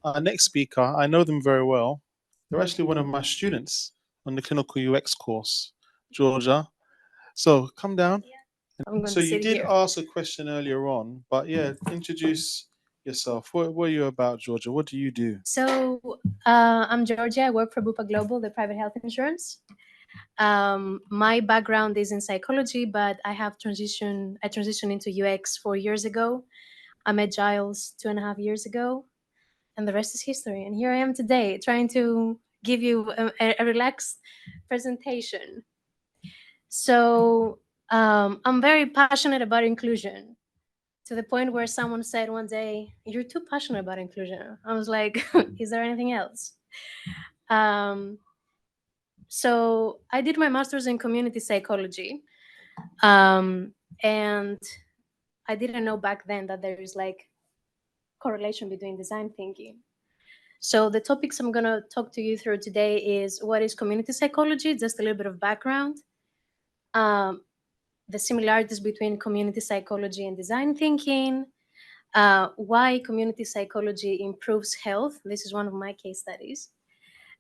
our next speaker, I know them very well. They're actually one of my students on the clinical UX course, Georgia. So come down. I'm going So to you sit did here. ask a question earlier on, but yeah, introduce yourself. What are you about, Georgia? What do you do? So I'm Georgia. I work for Bupa Global, the private health insurance. My background is in psychology, but I transitioned into UX 4 years ago. I met Giles 2.5 years ago, and the rest is history. And here I am today, trying to give you a relaxed presentation. So I'm very passionate about inclusion, to the point where someone said one day, "You're too passionate about inclusion." I was like, "Is there anything else?" Um, so I did my master's in community psychology, and I didn't know back then that there is like correlation between design thinking. So the topics I'm going to talk to you through today is what is community psychology, just a little bit of background, um, the similarities between community psychology and design thinking, why community psychology improves health. This is one of my case studies.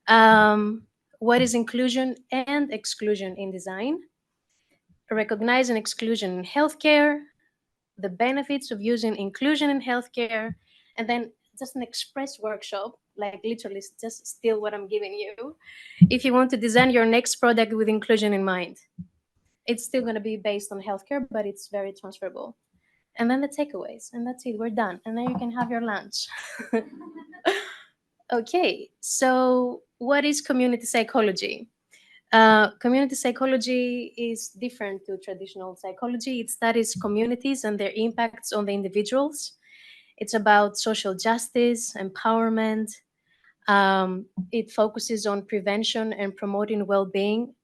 What is inclusion and exclusion in design, recognizing exclusion in healthcare, the benefits of using inclusion in healthcare, and then just an express workshop, like literally just steal what I'm giving you. If you want to design your next product with inclusion in mind, it's still going to be based on healthcare, but it's very transferable. And then the takeaways, and that's it, we're done. And then you can have your lunch. Okay, so what is community psychology? Community psychology is different to traditional psychology. It studies communities and their impacts on the individuals. It's about social justice, empowerment. It focuses on prevention and promoting well-being.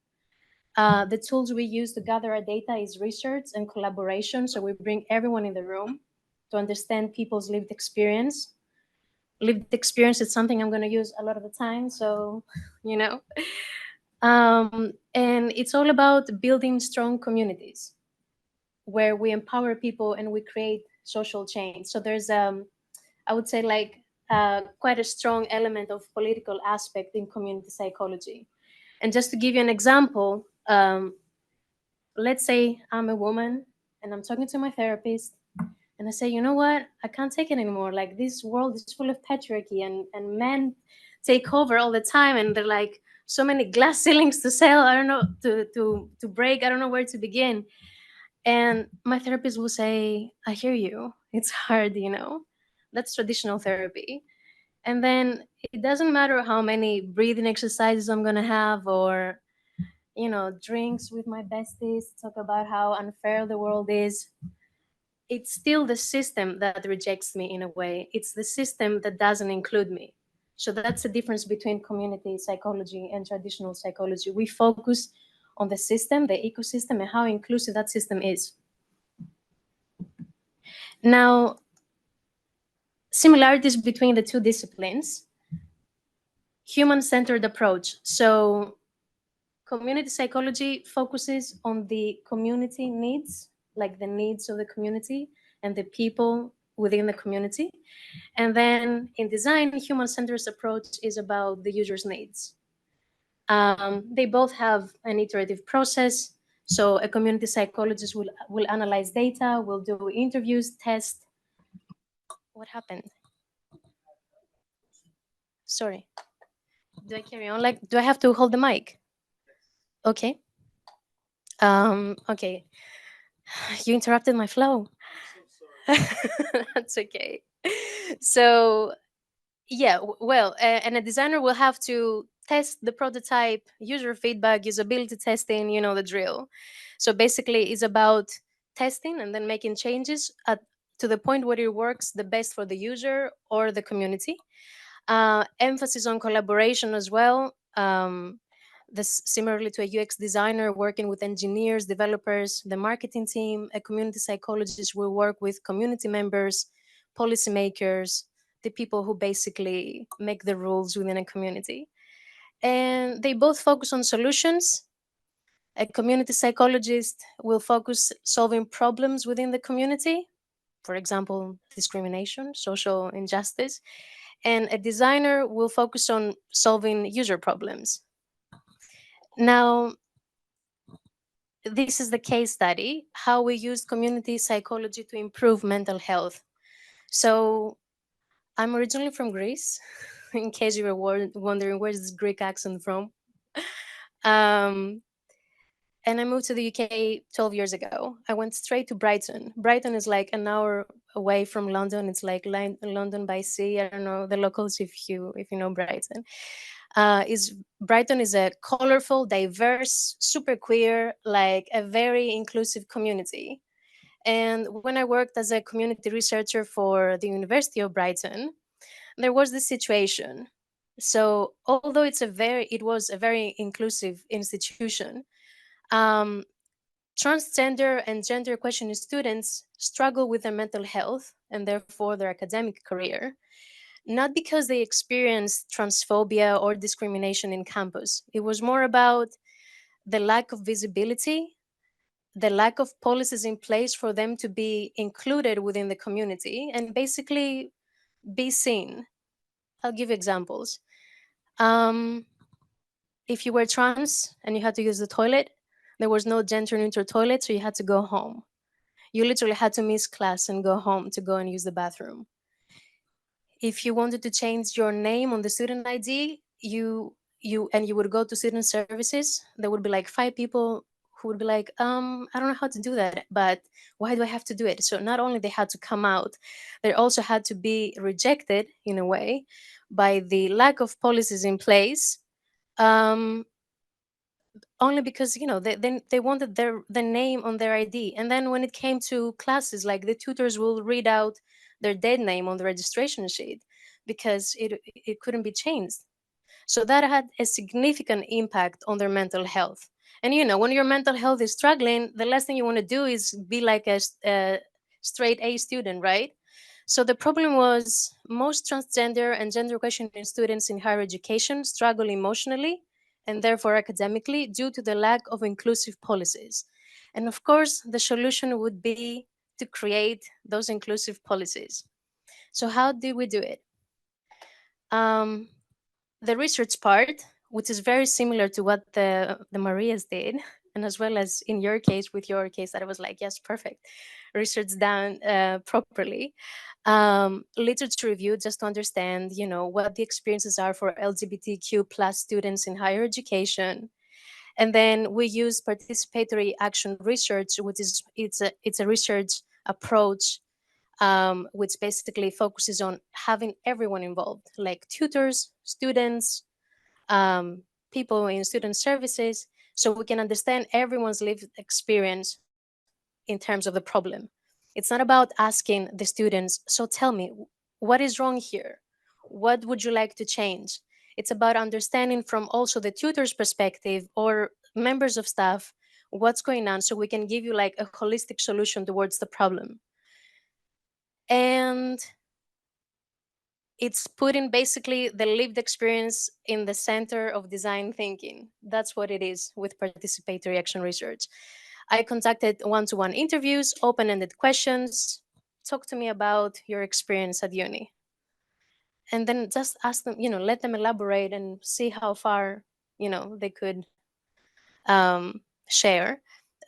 The tools we use to gather our data is research and collaboration. So we bring everyone in the room to understand people's lived experience. Lived experience is something I'm going to use a lot of the time. So, you know. And it's all about building strong communities where we empower people and we create social change. So there's, I would say, like quite a strong element of political aspect in community psychology. And just to give you an example, let's say I'm a woman and I'm talking to my therapist and I say, you know what, I can't take it anymore. Like this world is full of patriarchy and men take over all the time and they're like so many glass ceilings to sell. I don't know to break. I don't know where to begin. And my therapist will say, I hear you. It's hard, you know. That's traditional therapy. And then it doesn't matter how many breathing exercises I'm gonna have or drinks with my besties, talk about how unfair the world is. It's still the system that rejects me in a way. It's the system that doesn't include me. So that's the difference between community psychology and traditional psychology. We focus on the system, the ecosystem, and how inclusive that system is. Now, similarities between the two disciplines. Human-centered approach. So community psychology focuses on the community needs, like the needs of the community and the people within the community. And then in design, human-centered approach is about the user's needs. They both have an iterative process. So a community psychologist will analyze data, will do interviews, test. What happened? Sorry. Do I carry on? Like, do I have to hold the mic? Okay. Okay. You interrupted my flow. That's okay. So yeah, well, and a designer will have to test the prototype, user feedback, usability testing, you know the drill. So basically it's about testing and then making changes to the point where it works the best for the user or the community. Emphasis on collaboration as well. This similarly to a UX designer working with engineers, developers, the marketing team, a community psychologist will work with community members, policymakers, the people who basically make the rules within a community. And they both focus on solutions. A community psychologist will focus solving problems within the community, for example, discrimination, social injustice. and a designer will focus on solving user problems. Now, this is the case study how we used community psychology to improve mental health. So, I'm originally from Greece, in case you were wondering where's this Greek accent from. Um, and I moved to the UK 12 years ago. I went straight to Brighton. Brighton is like an hour away from London. It's like London by sea. I don't know the locals if you know Brighton. Is Brighton is a colorful, diverse, super queer, like a very inclusive community. And when I worked as a community researcher for the University of Brighton, there was this situation. So although it was a very inclusive institution, um, transgender and gender questioning students struggle with their mental health and therefore their academic career, not because they experienced transphobia or discrimination in campus. It was more about the lack of visibility, the lack of policies in place for them to be included within the community and basically be seen. I'll give examples. Um, if you were trans and you had to use the toilet, there was no gender neutral toilet, so you had to go home. You literally had to miss class and go home to go and use the bathroom. If you wanted to change your name on the student ID, you would go to student services. There would be like five people who would be like, I don't know how to do that, but why do I have to do it? So not only they had to come out, they also had to be rejected in a way by the lack of policies in place. Um, Only because they wanted their name on their ID, and then when it came to classes, like the tutors will read out their dead name on the registration sheet because it couldn't be changed. So that had a significant impact on their mental health. And when your mental health is struggling, the last thing you want to do is be like a straight A student, right? So the problem was most transgender and gender questioning students in higher education struggle emotionally and therefore academically due to the lack of inclusive policies. And of course, the solution would be to create those inclusive policies. So how do we do it? Um, the research part, which is very similar to what the Marias did, and as well as in your case, with your case, that I was like, yes, perfect, research done properly. Literature review, just to understand, what the experiences are for LGBTQ plus students in higher education. And then we use participatory action research, which is it's a research approach, which basically focuses on having everyone involved, like tutors, students, people in student services, so we can understand everyone's lived experience in terms of the problem. It's not about asking the students, so tell me, what is wrong here? What would you like to change? It's about understanding from also the tutor's perspective or members of staff what's going on, so we can give you like a holistic solution towards the problem. And it's putting basically the lived experience in the center of design thinking. That's what it is with participatory action research. I conducted one-to-one interviews, open-ended questions. Talk to me about your experience at uni. And then just ask them, let them elaborate and see how far, they could share.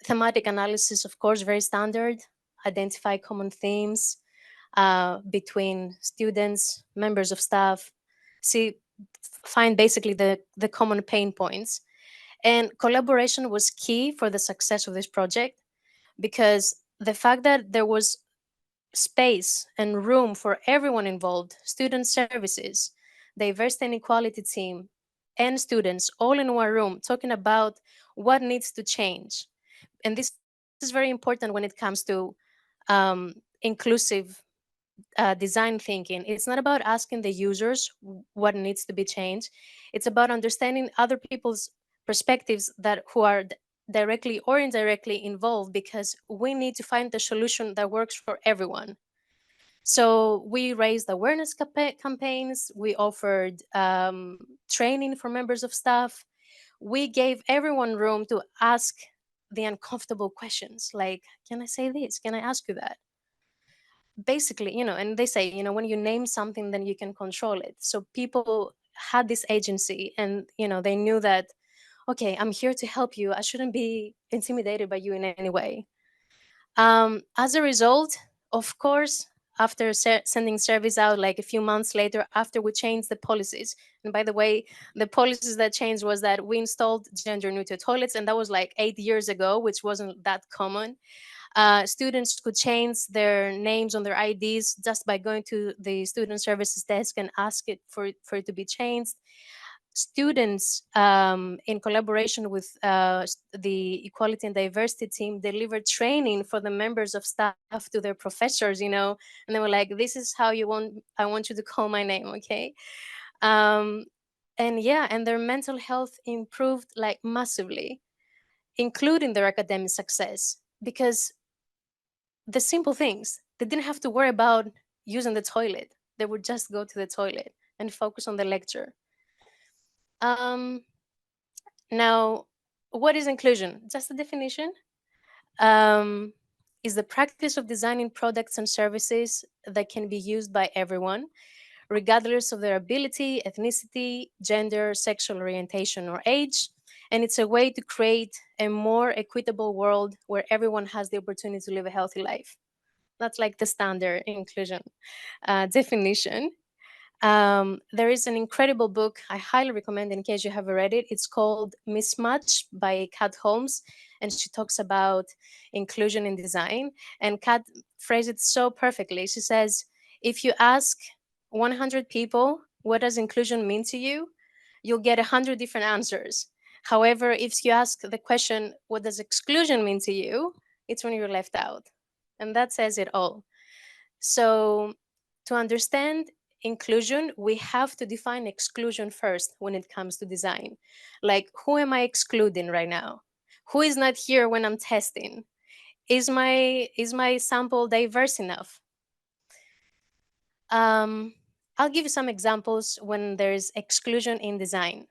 Thematic analysis, of course, very standard. Identify common themes between students, members of staff, find basically the common pain points. And collaboration was key for the success of this project, because the fact that there was space and room for everyone involved, student services, diversity and equality team, and students all in one room talking about what needs to change. And this is very important when it comes to inclusive design thinking. It's not about asking the users what needs to be changed. It's about understanding other people's perspectives that who are directly or indirectly involved, because we need to find the solution that works for everyone. So we raised awareness campaigns. We offered training for members of staff. We gave everyone room to ask the uncomfortable questions, like, can I say this? Can I ask you that? basically, and they say, when you name something, then you can control it. So people had this agency, and they knew that, okay, I'm here to help you. I shouldn't be intimidated by you in any way. As a result, of course, after sending surveys out, like a few months later, after we changed the policies, and by the way, the policies that changed was that we installed gender neutral toilets, and that was like 8 years ago, which wasn't that common. Students could change their names on their IDs just by going to the student services desk and ask it for it to be changed. Students, in collaboration with the equality and diversity team, delivered training for the members of staff to their professors, and they were like, this is how I want you to call my name, okay? um, and yeah, and their mental health improved like massively, including their academic success, because the simple things, they didn't have to worry about using the toilet. They would just go to the toilet and focus on the lecture. um, Now, what is inclusion? Just a definition. Um, is the practice of designing products and services that can be used by everyone, regardless of their ability, ethnicity, gender, sexual orientation, or age. And it's a way to create a more equitable world where everyone has the opportunity to live a healthy life. That's like the standard inclusion definition. There is an incredible book I highly recommend in case you haven't read it. It's called Mismatch by Kat Holmes, and she talks about inclusion in design. And Kat phrased it so perfectly. She says, if you ask 100 people, what does inclusion mean to you? You'll get 100 different answers. However, if you ask the question, what does exclusion mean to you? It's when you're left out. And that says it all. So, to understand inclusion, we have to define exclusion first when it comes to design. Like, who am I excluding right now? Who is not here when I'm testing? Is my sample diverse enough? Um, I'll give you some examples when there's exclusion in design.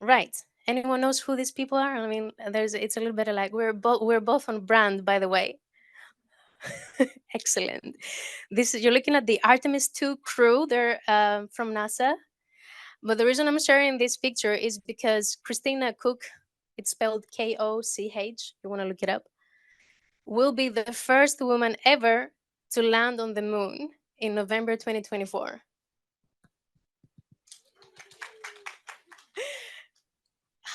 Right. Anyone knows who these people are? I mean, it's a little bit like we're both on brand, by the way. Excellent. You're looking at the Artemis 2 crew. They're from NASA. But the reason I'm sharing this picture is because Christina Cook, it's spelled Koch. You want to look it up, will be the first woman ever to land on the moon in November 2024.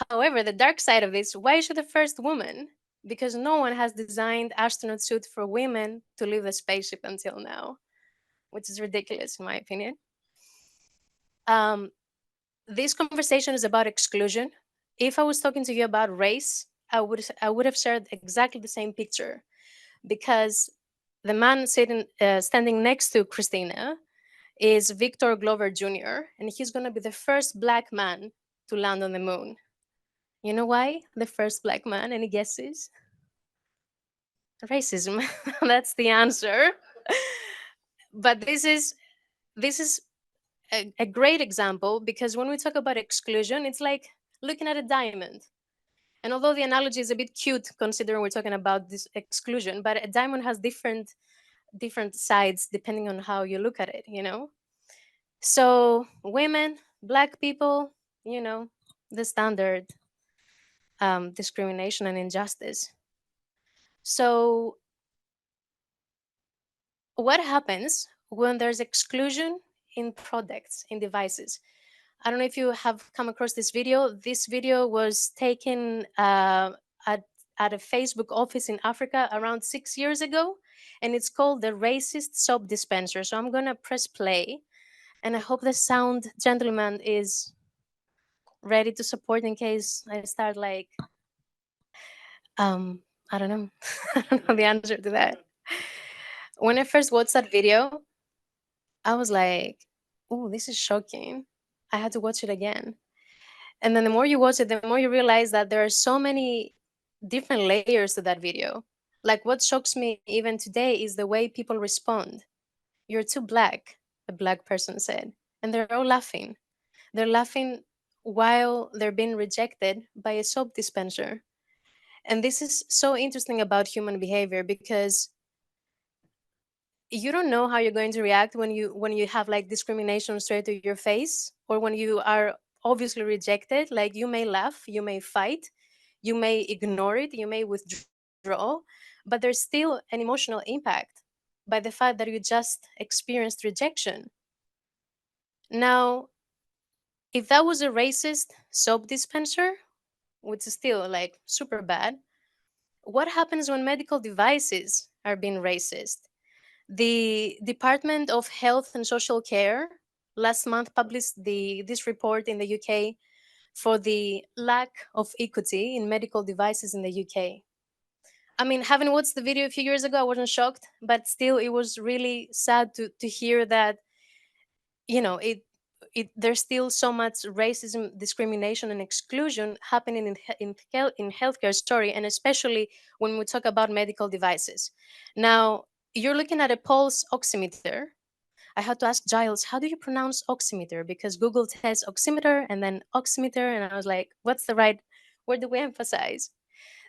However, the dark side of this, why is she the first woman? Because no one has designed astronaut suits for women to leave the spaceship until now, which is ridiculous in my opinion. Um, this conversation is about exclusion. If I was talking to you about race, I would have shared exactly the same picture, because the man standing next to Christina is Victor Glover Jr., and he's going to be the first black man to land on the moon. You know why? The first black man, any guesses? Racism. That's the answer. But this is a great example, because when we talk about exclusion, it's like looking at a diamond. And although the analogy is a bit cute considering we're talking about this exclusion, but a diamond has different sides depending on how you look at it. So women, black people, the standard discrimination and injustice. So what happens when there's exclusion in products, in devices? I don't know if you have come across this video. This video was taken at, at a Facebook office in Africa around 6 years ago, and it's called the Racist Soap Dispenser. So I'm going to press play, and I hope the sound gentleman is ready to support in case I start like, I don't know. I don't know the answer to that. When I first watched that video, I was like, oh, this is shocking. I had to watch it again. And then the more you watch it, the more you realize that there are so many different layers to that video. Like, what shocks me even today is the way people respond. You're too black, a black person said. And they're all laughing. They're laughing while they're being rejected by a soap dispenser. And this is so interesting about human behavior, because you don't know how you're going to react when you have like discrimination straight to your face, or when you are obviously rejected. Like, you may laugh, you may fight, you may ignore it, you may withdraw, but there's still an emotional impact by the fact that you just experienced rejection. Now, if that was a racist soap dispenser, which is still like super bad, what happens when medical devices are being racist? The Department of Health and Social Care last month published this report in the UK for the lack of equity in medical devices in the UK. I mean, having watched the video a few years ago, I wasn't shocked, but still, it was really sad to hear that, it there's still so much racism, discrimination, and exclusion happening in healthcare story, and especially when we talk about medical devices. Now, you're looking at a pulse oximeter. I had to ask Giles, how do you pronounce oximeter? Because Google says oximeter and then oximeter, and I was like, what's the right word do we emphasize?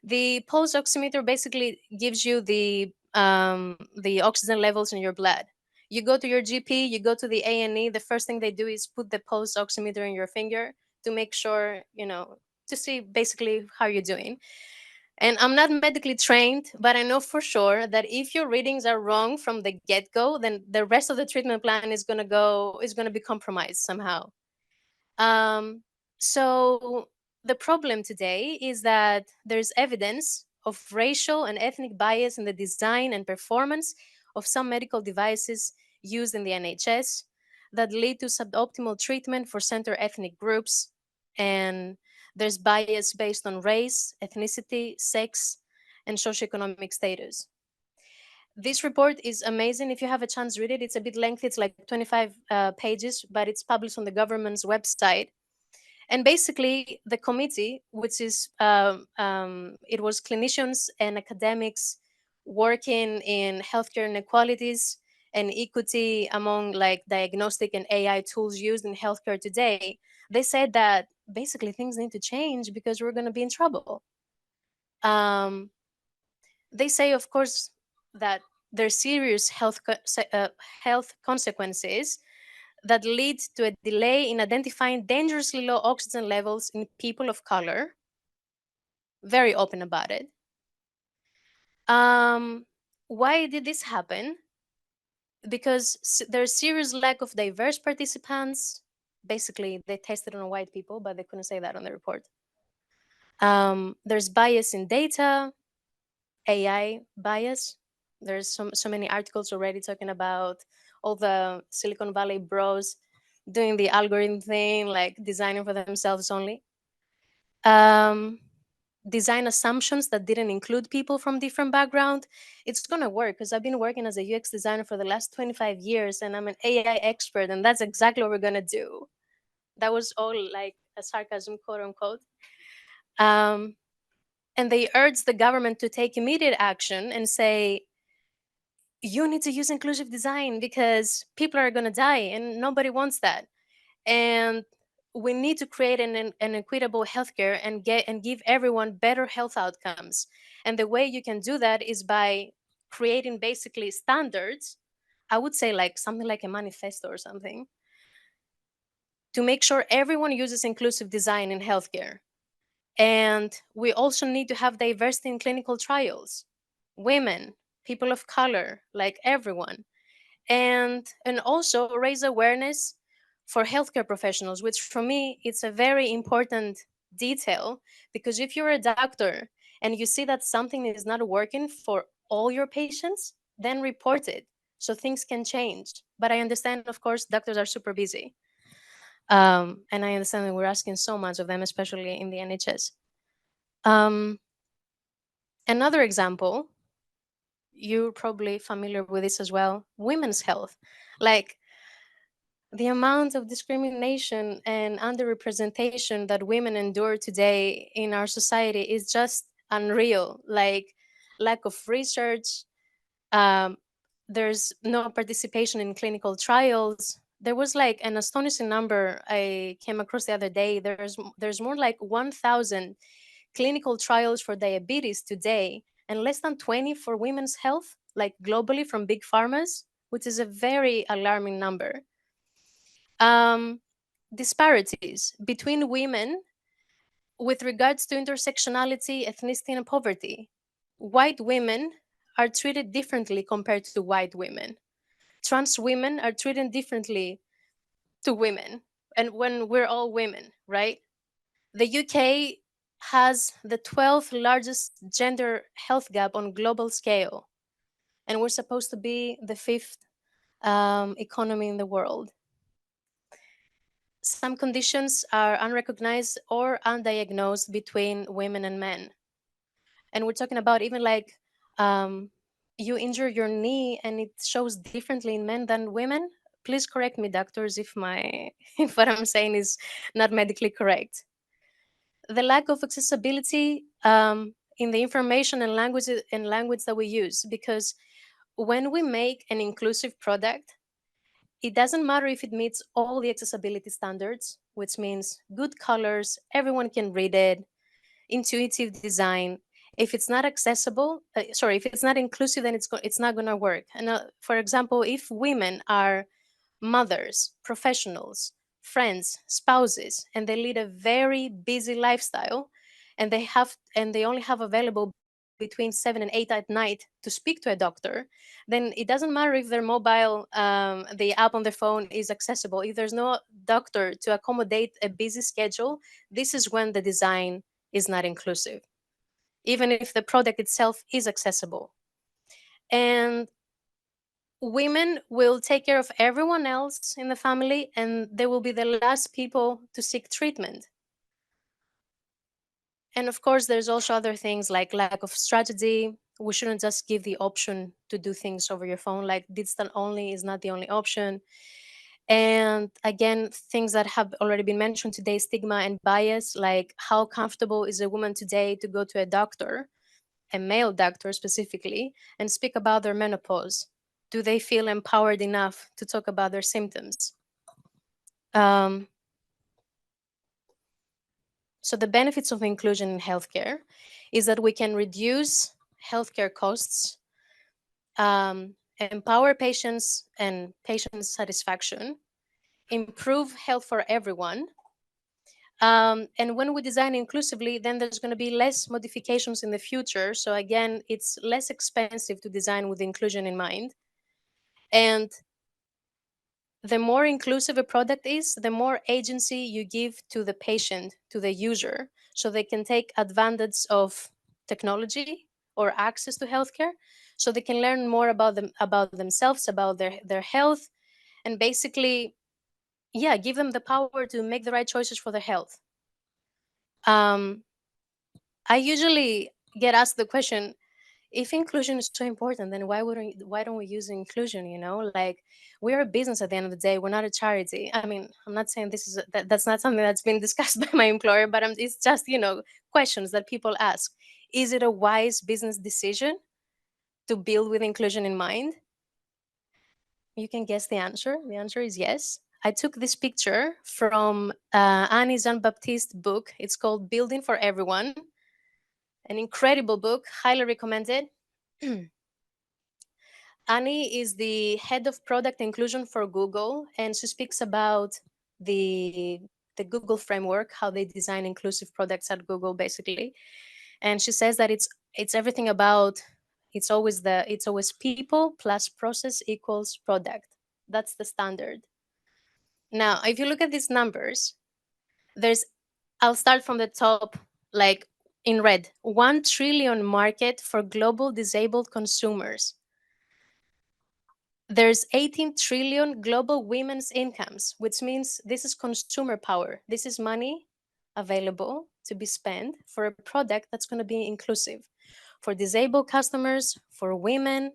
The pulse oximeter basically gives you the oxygen levels in your blood. You go to your GP, you go to the A&E. The first thing they do is put the pulse oximeter in your finger to make sure, to see basically how you're doing. And I'm not medically trained, but I know for sure that if your readings are wrong from the get-go, then the rest of the treatment plan is gonna be compromised somehow. Um, so the problem today is that there's evidence of racial and ethnic bias in the design and performance of some medical devices used in the NHS that lead to suboptimal treatment for center ethnic groups. And there's bias based on race, ethnicity, sex, and socioeconomic status. This report is amazing. If you have a chance, read it. It's a bit lengthy. It's like 25 pages, but it's published on the government's website. And basically, the committee, which is it was clinicians and academics working in healthcare inequalities and equity among like diagnostic and AI tools used in healthcare today. They said that basically things need to change because we're going to be in trouble. Um, they say, of course, that there's serious health consequences that lead to a delay in identifying dangerously low oxygen levels in people of color. Very open about it. Um, why did this happen? Because there's serious lack of diverse participants. Basically, they tested on white people, but they couldn't say that on the report. There's bias in data, AI bias. There's so many articles already talking about all the Silicon Valley bros doing the algorithm thing, like designing for themselves only. Um, Design assumptions that didn't include people from different background. It's gonna work because I've been working as a UX designer for the last 25 years, and I'm an AI expert, and that's exactly what we're gonna do. That was all like a sarcasm, quote unquote. Um, and they urged the government to take immediate action and say, you need to use inclusive design because people are going to die and nobody wants that. And we need to create an equitable healthcare and give everyone better health outcomes. And the way you can do that is by creating basically standards. I would say like something like a manifesto or something to make sure everyone uses inclusive design in healthcare. And we also need to have diversity in clinical trials, women, people of color, like everyone. And also raise awareness for healthcare professionals, which for me it's a very important detail, because if you're a doctor and you see that something is not working for all your patients, then report it so things can change. But I understand, of course, doctors are super busy, and I understand that we're asking so much of them, especially in the NHS. um, Another example, you're probably familiar with this as well, women's health. Like, the amount of discrimination and underrepresentation that women endure today in our society is just unreal. Like, lack of research, um, there's no participation in clinical trials. There was like an astonishing number I came across the other day. There's more like 1,000 clinical trials for diabetes today and less than 20 for women's health. like globally from big pharmas, which is a very alarming number. Disparities between women with regards to intersectionality, ethnicity, and poverty. White women are treated differently compared to white women. Trans women are treated differently to women, and when we're all women, right? The UK has the 12th largest gender health gap on global scale, and we're supposed to be the fifth economy in the world. Some conditions are unrecognized or undiagnosed between women and men. And we're talking about even like um, you injure your knee and it shows differently in men than women. Please correct me, doctors, if my if what I'm saying is not medically correct. The lack of accessibility in the information and language that we use, because when we make an inclusive product, it doesn't matter if it meets all the accessibility standards, which means good colors, everyone can read it, intuitive design. If it's not accessible, sorry, if it's not inclusive, then it's not going to work. And for example, if women are mothers, professionals, friends, spouses, and they lead a very busy lifestyle, and they only have available between 7 and 8 at night to speak to a doctor, then it doesn't matter if their mobile, the app on their phone is accessible. If there's no doctor to accommodate a busy schedule, this is when the design is not inclusive, even if the product itself is accessible. And women will take care of everyone else in the family, and they will be the last people to seek treatment. And of course, there's also other things like lack of strategy. We shouldn't just give the option to do things over your phone. Like digital only is not the only option. And again, things that have already been mentioned today, stigma and bias, like how comfortable is a woman today to go to a doctor, a male doctor specifically, and speak about their menopause? Do they feel empowered enough to talk about their symptoms? Um, so the benefits of inclusion in healthcare is that we can reduce healthcare costs, empower patients and patient satisfaction, improve health for everyone. And when we design inclusively, then there's going to be less modifications in the future. So again, it's less expensive to design with inclusion in mind. And the more inclusive a product is, the more agency you give to the patient, to the user, so they can take advantage of technology or access to healthcare, so they can learn more about themselves, about their health, and basically, yeah, give them the power to make the right choices for their health. Um, I usually get asked the question, if inclusion is so important, then why don't we use inclusion? Like, we're a business at the end of the day. We're not a charity. I mean, I'm not saying that's not something that's been discussed by my employer, but it's just questions that people ask. Is it a wise business decision to build with inclusion in mind? You can guess the answer. The answer is yes. I took this picture from Annie Jean Baptiste's book. It's called Building for Everyone, an incredible book, highly recommended. Annie is the head of product inclusion for Google, and she speaks about the the Google framework, how they design inclusive products at Google, basically. And she says that it's everything about, it's always people plus process equals product. That's the standard. Now, if you look at these numbers, there's I'll start from the top, like in red, 1 trillion market for global disabled consumers. There's 18 trillion global women's incomes, which means this is consumer power. This is money available to be spent for a product that's going to be inclusive for disabled customers, for women.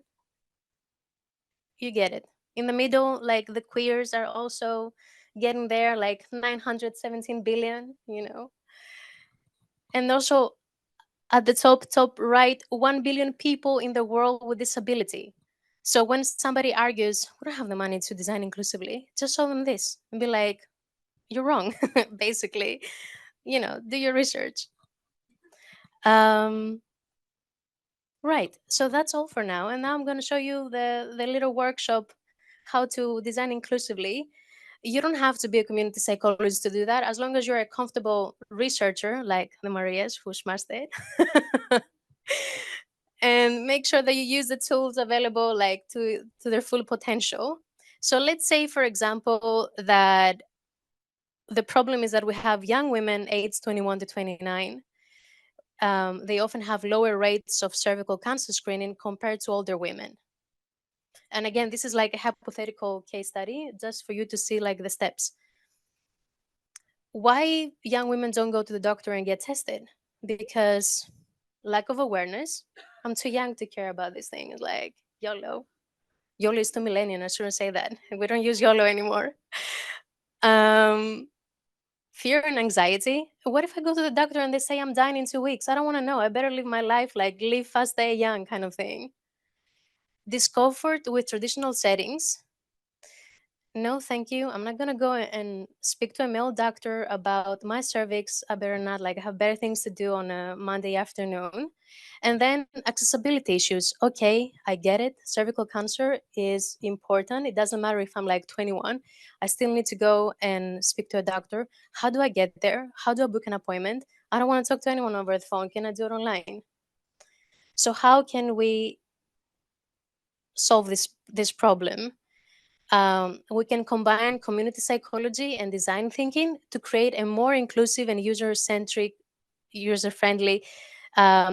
You get it. In the middle, like the queers are also getting there, like 917 billion. And also at the top right, 1 billion people in the world with disability. So when somebody argues, we don't have the money to design inclusively, just show them this and be like, you're wrong, basically. Do your research. Um, Right. So that's all for now. And now I'm going to show you the little workshop how to design inclusively. You don't have to be a community psychologist to do that, as long as you're a comfortable researcher like the Marias who smashed it. And make sure that you use the tools available like to their full potential. So let's say, for example, that the problem is that we have young women aged 21 to 29. They often have lower rates of cervical cancer screening compared to older women. And again, this is like a hypothetical case study just for you to see like the steps. Why young women don't go to the doctor and get tested? Because lack of awareness. I'm too young to care about these things, like YOLO. YOLO is too millennial, I shouldn't say that. We don't use YOLO anymore. um Fear and anxiety. What if I go to the doctor and they say I'm dying in 2 weeks? I don't want to know. I better live my life, like live fast, die young kind of thing. Discomfort with traditional settings. No, thank you. I'm not gonna go and speak to a male doctor about my cervix. I better not. Like, I have better things to do on a Monday afternoon. And then accessibility issues. Okay, I get it. Cervical cancer is important. It doesn't matter if I'm like 21. I still need to go and speak to a doctor. How do I get there? How do I book an appointment? I don't want to talk to anyone over the phone. Can I do it online? So how can we solve this problem? We can combine community psychology and design thinking to create a more inclusive and user-centric, user-friendly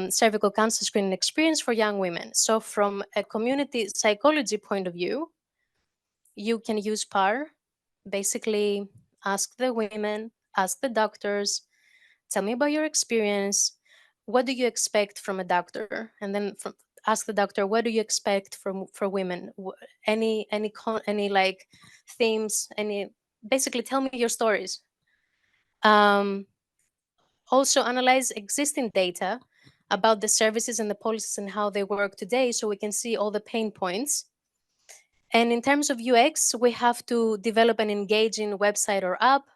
cervical cancer screening experience for young women. So from a community psychology point of view, you can use PAR, basically ask the women, ask the doctors, tell me about your experience. What do you expect from a doctor? And then ask the doctor, what do you expect from for women? Any like themes? Any basically tell me your stories. Um, Also analyze existing data about the services and the policies and how they work today, so we can see all the pain points. And in terms of UX, we have to develop an engaging website or app,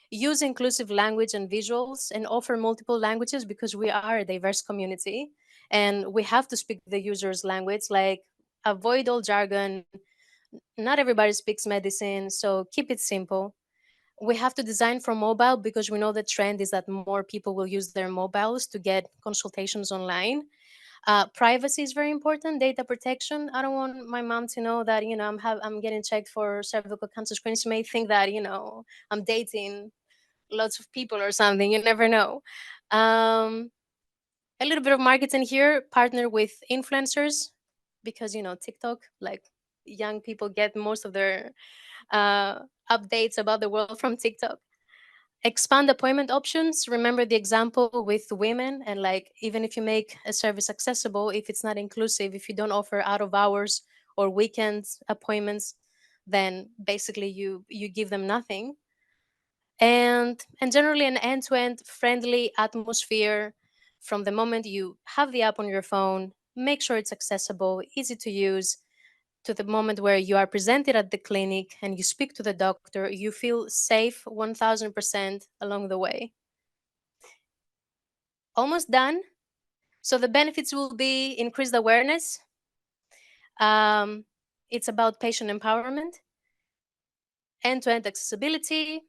use inclusive language and visuals, and offer multiple languages because we are a diverse community and we have to speak the user's language. Like, avoid all jargon. Not everybody speaks medicine, so keep it simple. We have to design for mobile because we know the trend is that more people will use their mobiles to get consultations online. Privacy is very important. Data protection. I don't want my mom to know that I'm getting checked for cervical cancer screening. She may think that I'm dating lots of people or something. You never know. Um, a little bit of marketing here. Partner with influencers because TikTok, like, young people get most of their updates about the world from TikTok. Expand appointment options. Remember the example with women, and like, even if you make a service accessible, if it's not inclusive, if you don't offer out of hours or weekend appointments, then basically you give them nothing. And generally an end-to-end friendly atmosphere from the moment you have the app on your phone. Make sure it's accessible, easy to use, to the moment where you are presented at the clinic and you speak to the doctor. You feel safe 1000% along the way. Almost done. So the benefits will be increased awareness. um, it's about patient empowerment, end-to-end accessibility.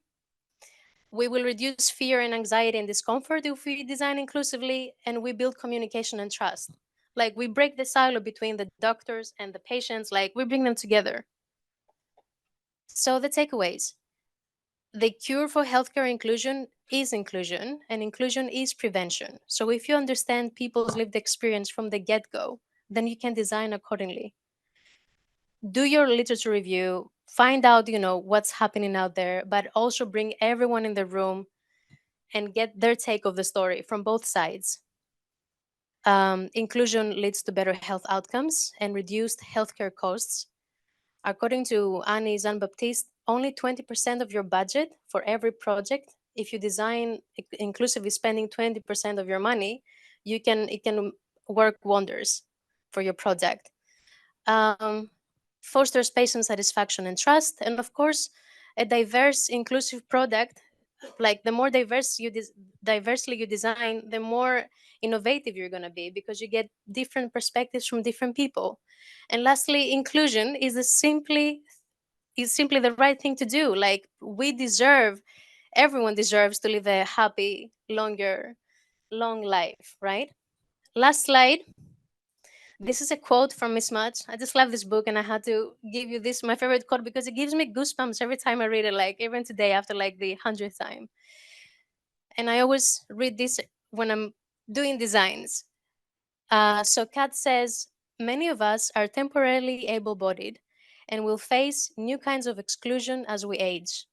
We will reduce fear and anxiety and discomfort if we design inclusively, and we build communication and trust. Like, we break the silo between the doctors and the patients, like, we bring them together. So, the takeaways: the cure for healthcare inclusion, and inclusion is prevention. So, if you understand people's lived experience from the get go, then you can design accordingly. Do your literature review, find out, what's happening out there, but also bring everyone in the room and get their take of the story from both sides. Inclusion leads to better health outcomes and reduced healthcare costs. According to Annie Jean-Baptiste, only 20% of your budget for every project. If you design inclusively, spending 20% of your money, it can work wonders for your project. Um, Fosters patient satisfaction and trust, and of course, a diverse, inclusive product Like the more diversely you design, the more innovative you're going to be, because you get different perspectives from different people. And lastly, inclusion is simply the right thing to do. Like everyone deserves to live a happy, long life, right? Last slide. This is a quote from Miss Much. I just love this book, and I had to give you this, my favorite quote, because it gives me goosebumps every time I read it, like even today after like the 100th time. And I always read this when I'm doing designs. So Kat says, many of us are temporarily able-bodied and will face new kinds of exclusion as we age.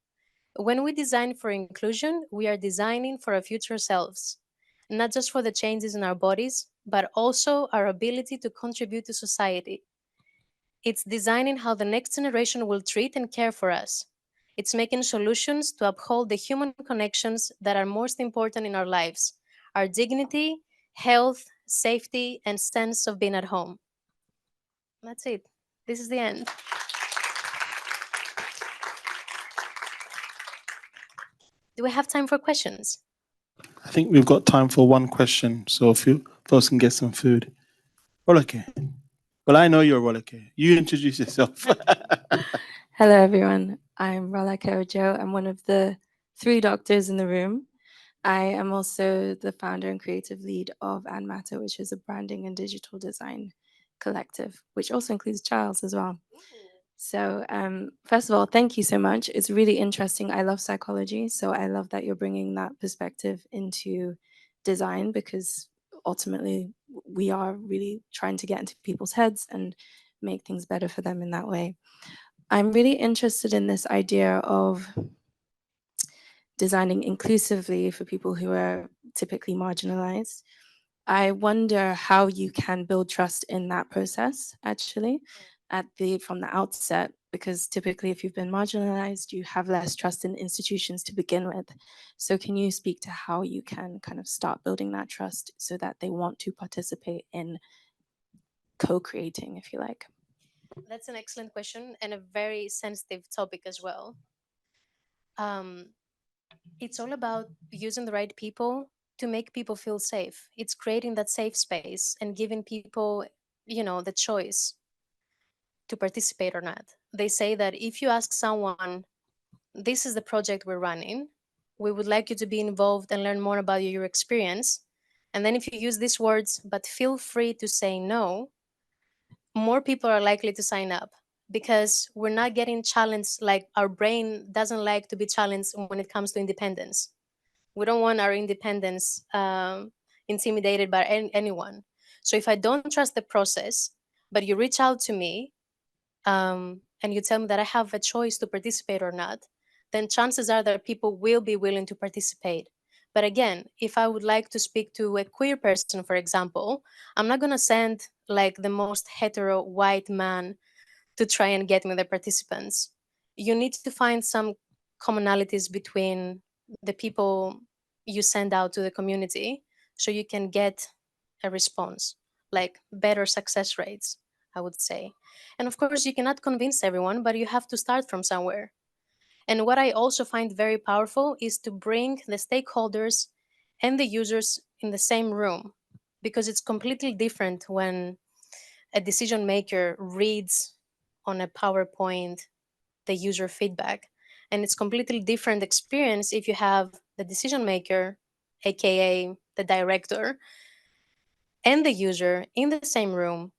When we design for inclusion, we are designing for our future selves, not just for the changes in our bodies, but also our ability to contribute to society. It's designing how the next generation will treat and care for us. It's making solutions to uphold the human connections that are most important in our lives, our dignity, health, safety, and sense of being at home. That's it. This is the end. Do we have time for questions? I think we've got time for one question, so if you folks can get some food. Rolake. Well, I know you're Rolake. You introduce yourself. Hello, everyone. I'm Rala Karajo. I'm one of the 3 doctors in the room. I am also the founder and creative lead of And Matter, which is a branding and digital design collective, which also includes Charles as well. So, first of all, thank you so much. It's really interesting. I love psychology, so I love that you're bringing that perspective into design, because ultimately we are really trying to get into people's heads and make things better for them in that way. I'm really interested in this idea of designing inclusively for people who are typically marginalized. I wonder how you can build trust in that process, actually, from the outset, because typically if you've been marginalized, you have less trust in institutions to begin with. So can you speak to how you can kind of start building that trust so that they want to participate in co-creating, if you like? That's an excellent question and a very sensitive topic as well. Um, it's all about using the right people to make people feel safe. It's creating that safe space and giving people, the choice to participate or not. They say that if you ask someone, this is the project we're running, we would like you to be involved and learn more about your experience. And then if you use these words, but feel free to say no, more people are likely to sign up, because we're not getting challenged. Like our brain doesn't like to be challenged when it comes to independence. We don't want our independence intimidated by anyone. So if I don't trust the process, but you reach out to me, and you tell me that I have a choice to participate or not, then chances are that people will be willing to participate. But again, if I would like to speak to a queer person, for example, I'm not going to send like the most hetero white man to try and get me the participants. You need to find some commonalities between the people you send out to the community, so you can get a response, like better success rates, I would say. And of course, you cannot convince everyone, but you have to start from somewhere. And what I also find very powerful is to bring the stakeholders and the users in the same room, because it's completely different when a decision maker reads on a PowerPoint the user feedback. And it's completely different experience if you have the decision maker, aka the director, and the user in the same room,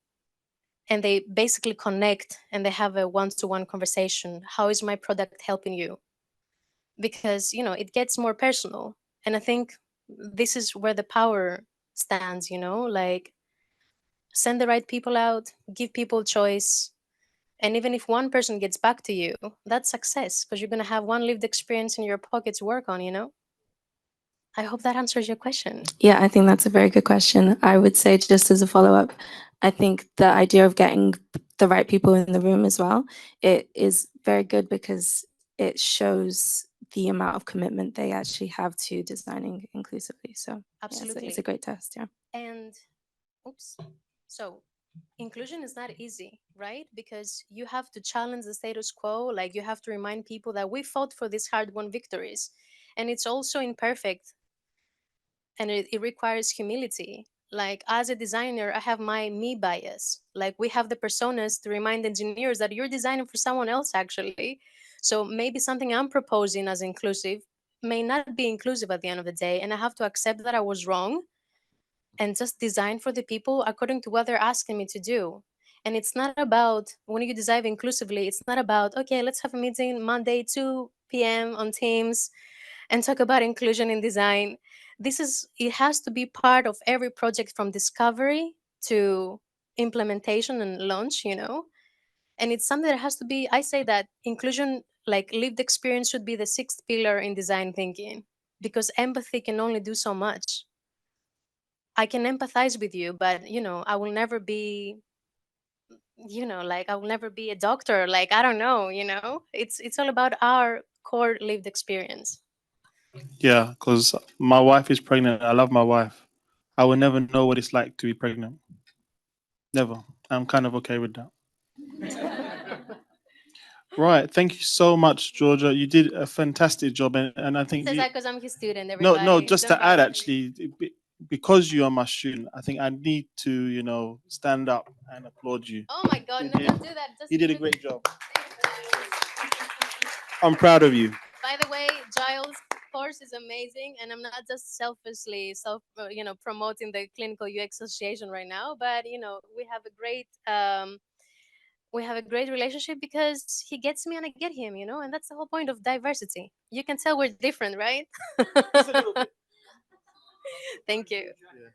and they basically connect and they have a one-to-one conversation. How is my product helping you? Because it gets more personal. And I think this is where the power stands, like send the right people out, give people choice. And even if one person gets back to you, that's success, because you're going to have one lived experience in your pocket to work on. I hope that answers your question. Yeah, I think that's a very good question. I would say, just as a follow-up, I think the idea of getting the right people in the room as well, it is very good, because it shows the amount of commitment they actually have to designing inclusively. So yeah, Absolutely. it's a great test, yeah. And oops. So inclusion is not easy, right? Because you have to challenge the status quo. Like you have to remind people that we fought for these hard-won victories. and it's also imperfect, and it requires humility. Like as a designer, I have my me bias. Like we have the personas to remind engineers that you're designing for someone else actually. So maybe something I'm proposing as inclusive may not be inclusive at the end of the day, and I have to accept that I was wrong and just design for the people according to what they're asking me to do. And it's not about, when you design inclusively, it's not about, okay, let's have a meeting Monday 2 p.m. on Teams and talk about inclusion in design. It has to be part of every project from discovery to implementation and launch. And it's something that has to be, I say that inclusion, like lived experience, should be the sixth pillar in design thinking, because empathy can only do so much. I can empathize with you, but I will never be, like I will never be a doctor. Like I don't know. It's all about our core lived experience. Yeah, because my wife is pregnant. I love my wife. I will never know what it's like to be pregnant. Never. I'm kind of okay with that. Right. Thank you so much, Georgia. You did a fantastic job, and I He think says you. that because I'm his student. No. Everybody, Just don't to add, bother. actually, because you are my student, I think I need to, stand up and applaud you. Oh my God! You No, did. don't do that. Just You did a give it. great job. I'm proud of you. By the way, Giles' course is amazing, and I'm not just selfishly promoting the Clinical UX Association right now, but we have a great relationship because he gets me and I get him, and that's the whole point of diversity. You can tell we're different, right? Just a little bit. Thank you. Yeah.